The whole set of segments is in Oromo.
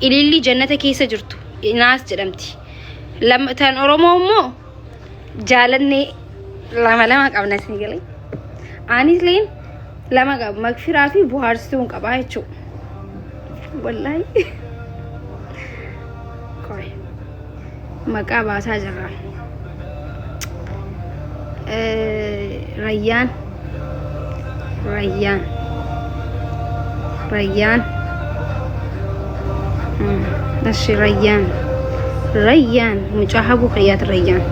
ililli jannata keessa jirtu inaas jedhamti lamatan oromoo immoo jaalanne lama qabna isin galee anis leen lama qab magfiraa fi buhaarsituu qabaa jechuudha wallahi koy maqaa baasaa jirra Rayyan ماشي ريان مجاهبو خيات ريان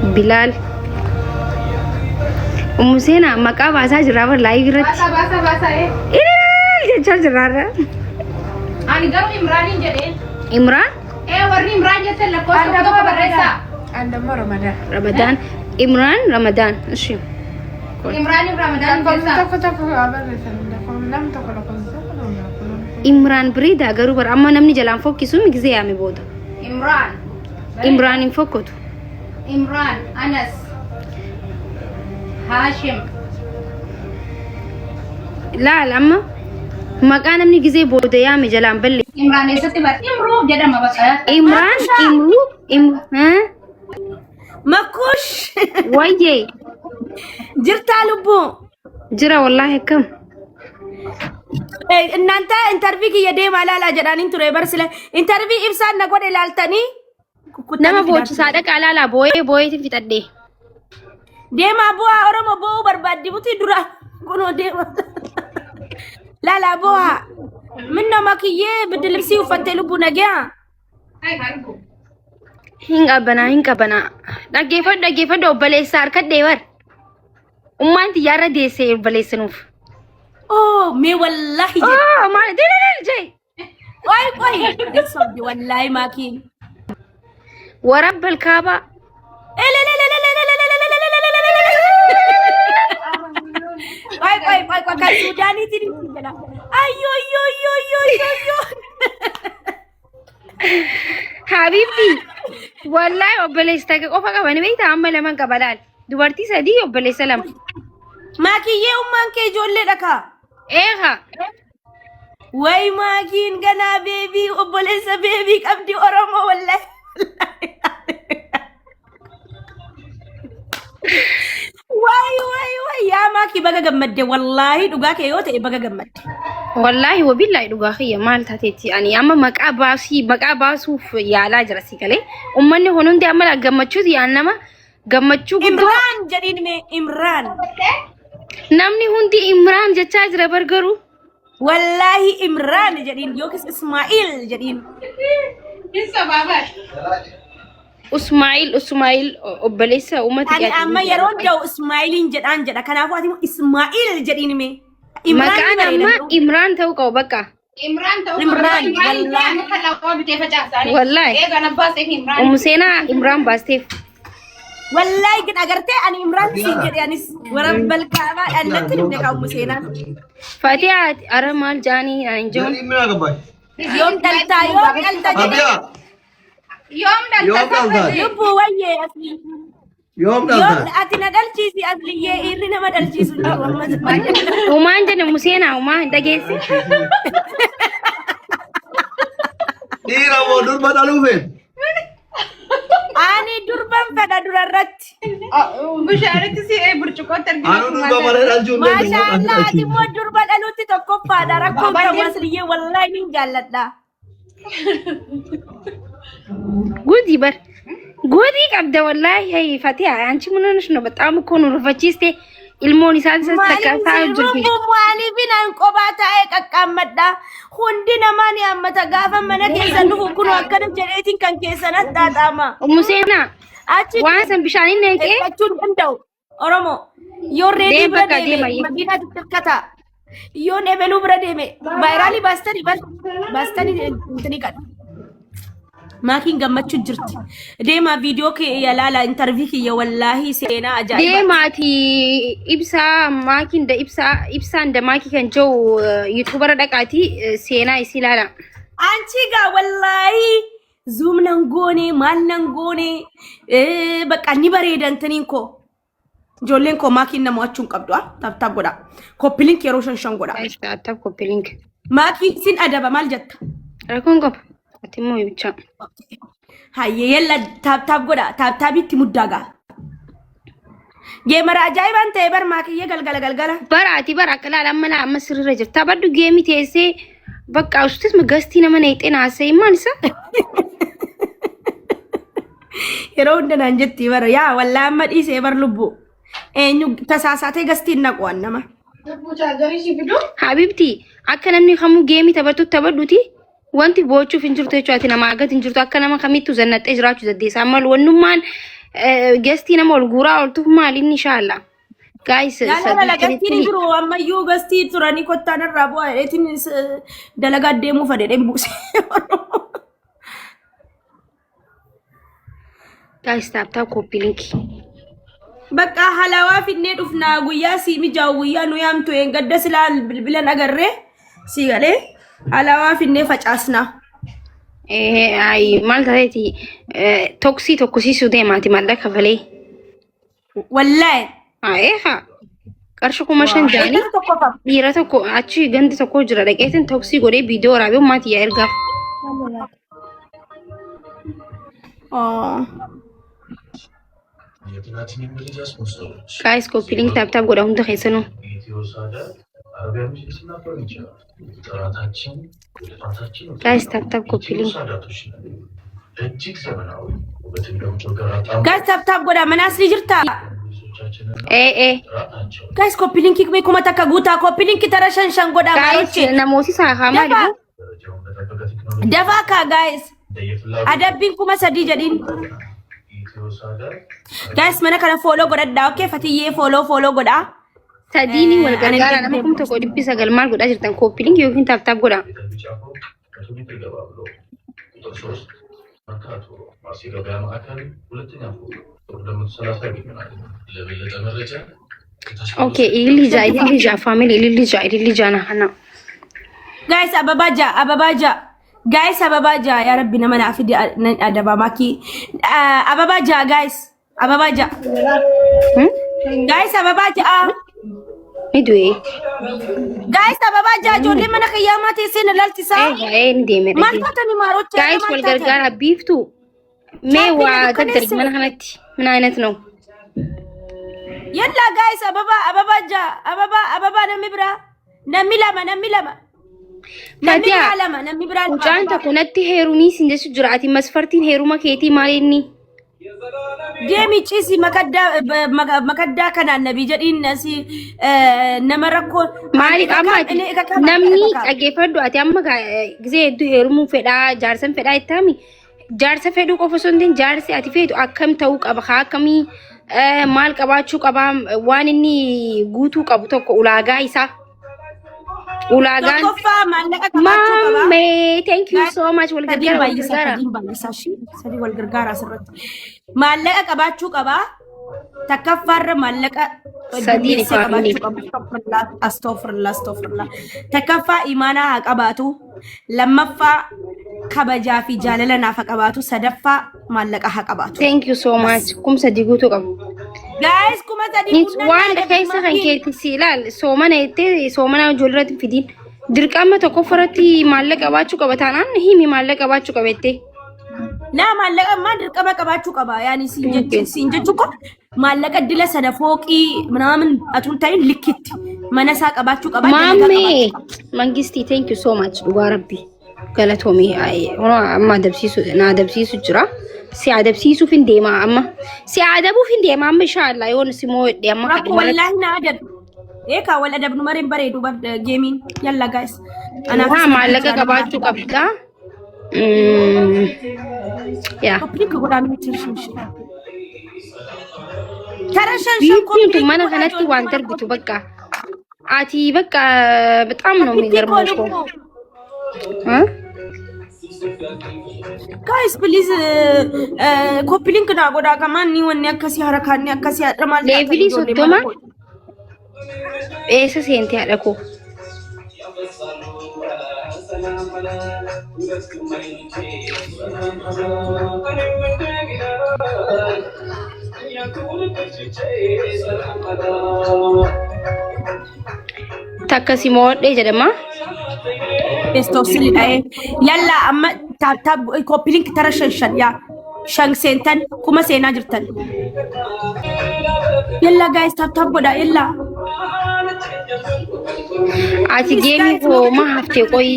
بلال ام سينا مقا باسا جرابر لايف رت باسا ايه جال جرارا اني قال عمران جدين عمران ايه ورني عمران جت لكو تو بريسا عندما رمضان عمران رمضان ماشي عمران رمضان Imran بريدا غرو بر اما نمني جلان فوكيسو مغزي يامي بودا Imran فوكوتو Imran Anas هاشم لا لما ما كان نمني غزي بودا يامي جلان بل Imran يستي بر امرو جدا ما بس Imran ها مكوش ويجي جرت لبو جرا والله كم ان انت انترفيك يا ديم على لا جدانين تري برسله انترفي ابسان نغود لالتني نما بوچ صادق على لا بوي تفيتدي ديم ابو اورمو بو بربادي بوتي درا كونو ديم لا لا بو منو ماكيه بدلبسي وفتلو بو نجا hinga bana dagefa do balesar kadde war ummanti yara de se balesanuf oh me wallahi ما جاي واي دي والله ماكين ورب الكعبة لا لا لا لا لا لا واي كان سوداني تري كده ايو يو يو يو يو حبيبتي والله وبلستك قفا كمان بيت عمل من قبلال دوبرتي سدي وبلي سلام ماكيه امك جولي دكا ايها واي ماكين غنا بيبي وبلس بيبي قبدي اورمو والله واي يا ماكي بقى جمد والله دغاك يوتي بقى جمد والله وبالله دغاخيه مالتا تيتي يعني اما مقاباسو يالا جرسي كلي امني هونن دي عمل غمچوت يانما غمچو عمران جدين مي عمران نمني هوندي عمران جچاج ربرغرو والله عمران جدين يوكس اسماعيل جدين انسى بابا اسماعيل وبليسا امتي يعني اما يرودو اسماعيل جدان جدا كان افاتي اسماعيل جدين مي مكان اما عمران توقو بقى عمران والله ام سينا عمران باستيف والله قد اغرتي انا عمران سيجد يعني ورب الكعبه انت انك ام سينا فاتحه ارمال جاني انجون يوم دلتا لبو ويه اصلي يوم اتنا دلشيسي اصلي يرنا ما دلشيسو وما عندنا مسينا وما دغيسي ديرا ودور بدلوفين اني دربن فدا دررت بشارك سي اي برچقو ترجمه انا دربا مالي الجون ما شاء الله دي مو دربن الوتي تكفا دركم وصلي والله من جلدا ጉዲ ቀብደ ወላሂ ሄይ ፈቲያ አንቺ ምን ሆነሽ ነው? በጣም እኮ ነው ረፈቺስቴ ኢልሞኒ ሳንሰስ ተካታው ጅቢ ማሊ ቢናን ቆባታ አይቀቀመዳ ሁንዲ ነማን ያመተ ጋፈ መነከ ዘንሁ ኩኑ አከደም ጀሌቲን ከን ከሰነት ዳጣማ ሙሴና አቺ ዋሰን ቢሻኒ ነቄ አቹን እንደው ኦሮሞ ዮሬዲ ብረዴ መዲና ተከታ ዮኔ በሉ ብረዴ ቫይራሊ ባስተኒ እንትኒ ቀድ ማኪን ገመቹ ጅርቲ ዴማ ቪዲዮ ከያላላ ኢንተርቪው ከየ ወላሂ ሴና አጃኢባ ዴማቲ ኢብሳ ማኪን ደ ኢብሳ እንደ ማኪ ከንጆው ዩቲዩበር ደቃቲ ሴና ይሲላላ አንቺ ጋ ወላሂ ዙም ነንጎኔ ማል ነንጎኔ በቃ ኒበሬደ እንትኒንኮ ጆሌንኮ ማኪን ነሟቹን ቀብዷ ታብታብ ጎዳ ኮፒሊንክ የሮሽን ሸንጎዳ ታብታብ ኮፒሊንክ ማኪ ሲን አደባ ማልጀታ rakkoon qaba ati immoo ibichaa Hayyee yalla taab godha taabitti muddaagaa. Geemara ajaa'ibaan ta'e bar maakiyye galgala. baraati bara akka laala amma sirriirra jirta baddu geemii teessee bakka usutis magastii nama neexee naasee maal isa Yeroo hundanaan jetti bara yaa wallaa amma dhiisee bar lubbu. Eenyu tasaasaatee gastiin naquwan nama. habibti akka namni kamuu geemii taphadhuuti wanti boochuuf hin jirtu jechuudha nama agat hin jirtu akka nama kamittuu zannaxee jiraachuu dandeessa amma wannummaan gastii nama ol guuraa ooltuuf maaliin inshaalla guys Yalla gastiin jiru ammayyuu gastii turanii kottaan irraa bu'aa eetiin dalagaa deemuu fadhedheen buuse. guys taaptaa koppii linki Bakka halawaa finnee dhufnaa guyyaa si mijaa'u guyyaa nu yaamtu gadda silaa bilbilan agarree si galee halawaa finnee facaasnaa. ay maal ta'eeti toksii tokkosiisuu deemaati maallaqa kafalee Wallaahi. eeha qarshii 5,000 jaanii dhiira tokko achi gandi tokko jira dhaqeetiin toksii godhee viidiyoo waraabee ummati yaa ergaaf guys koppii linki taaptaap godha hunda keessanuu guys taaptaap koppii linki Guys taap godha manaas ni jirta. Guys koppii linkii beekuma takka guutaa koppii linkii tara 5 godha guys namooti saaxamaa jiru dafaa kaa guys adabbiin 3,000 jedhin. Guys mana kana follow godhadhaa okay fatiyyee follow godha. Sadiini wal gargaara nama kum tokko 900 maal godhaa jirtan koppii linki yookiin taaptaap godha. Okay, ililija family ililija na hana. Guys ababaja. Guys ababaja ya rabbi nama na afidi adaba maki. Ababaja guys. Guys ababaja. Midway. Guys ababaja jolle mana qiyamati sin laltisa. Ndeme. Marta ni marocha. Guys wal gargaara biiftu. Mee waa gaddari mana kanatti mana ayinat ነው Yalla guys ababaja namni bira namni lama namni bira Mucaan tokko natti heerumii sin jechu jiraati masfartiin heeruma keetii maal inni Deemi ciisi makaddaa kanaan nabi jedhiin asi nama rakkoo maaliif amma namni dhaggeeffadhu ati amma gisee hedduu heerumuu fedhaa jaarsan fedhaa ittaami jaarsa fedhuu qofa osoo hin jaarsi ati feetu akkam ta'uu qaba akkamii maal qabaachuu qaba waan inni guutuu qabu tokko ulaagaa isaa ulaagaan mamme thank you so much wal gargaara asirratti maallaqa qabaachuu qaba takaffarra maallaqa sadii astaghfirullah takaffaa imaanaa haa qabaatu lammaffaa kabajaa fi jaalala naaf qabaatu sadaffaa maallaqa haa qabaatu. Thank you so much. Kumsa diguutu qabu. Guys kuma sadii waan keessa kan keetti si ilaal soomana ittee soomana ijoolleetti fidiin dirqama tokko faratti maallaqa qabaachuu qaba taanaan himi maallaqa qabaachuu qabettee. Naa maallaqa maa dirqama qabaachuu qaba yaani siin jechuu ko maallaqa dila sana fooqii manaamin atun ta'in likkitti mana isaa qabaachuu qaba. Mamme mangisti thank you so much dhugaa rabbi. Galatoomii amma adabsiisu jira si adabsiisuuf hin deema amma si adabuuf hin deema amma inshallah yoon si moo hedhe amma kadhi wallahi na adab eeka wal adabnu mareen bareedu geemiin yalla guys anaaf maallaqa qabaachuu qabda yaa biiftuutu mana kanatti waan darbitu bakka ati bakka በጣም ነው የሚገርመው Guys, please, copy link na goda kaman ni wanni akkasi harakanni akkasi hadhamal leevili soddoma eessa seente hadha ko takka si moodhe jedhama استوصل يلا اما تاب كوبي لينك ترى شنشن يا شان سنتن كما سينا جرتن يلا جايز تاب بدا يلا ati gaming ko ma hafte koy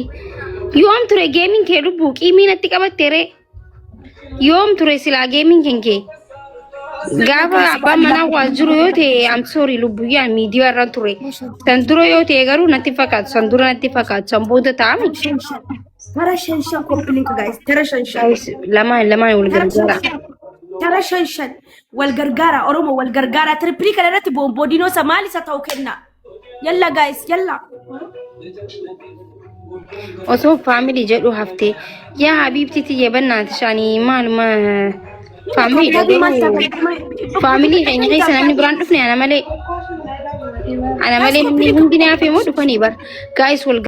yom ture gaming ke dubu kimi na tika batere yom ture sila gaming kenke gaba ba mana wajuru yote I'm sorry lubu ya media ran ture tanduro yote garu natifakat sanduro natifakat samboda tami ترى شنشن كوبي لينك جايز ترى شنشن lama ulgargara ترى شنشن والغرغارة أورومو والغرغارة تربري كده رتبوا بودينو سمالي ستوكلنا يلا جايز يلا وسو family جدو هفته يا حبيبتي تيجي بنات شاني ما family يعني غير سنة من براند أنا مالي من دنيا في مود فني بر guys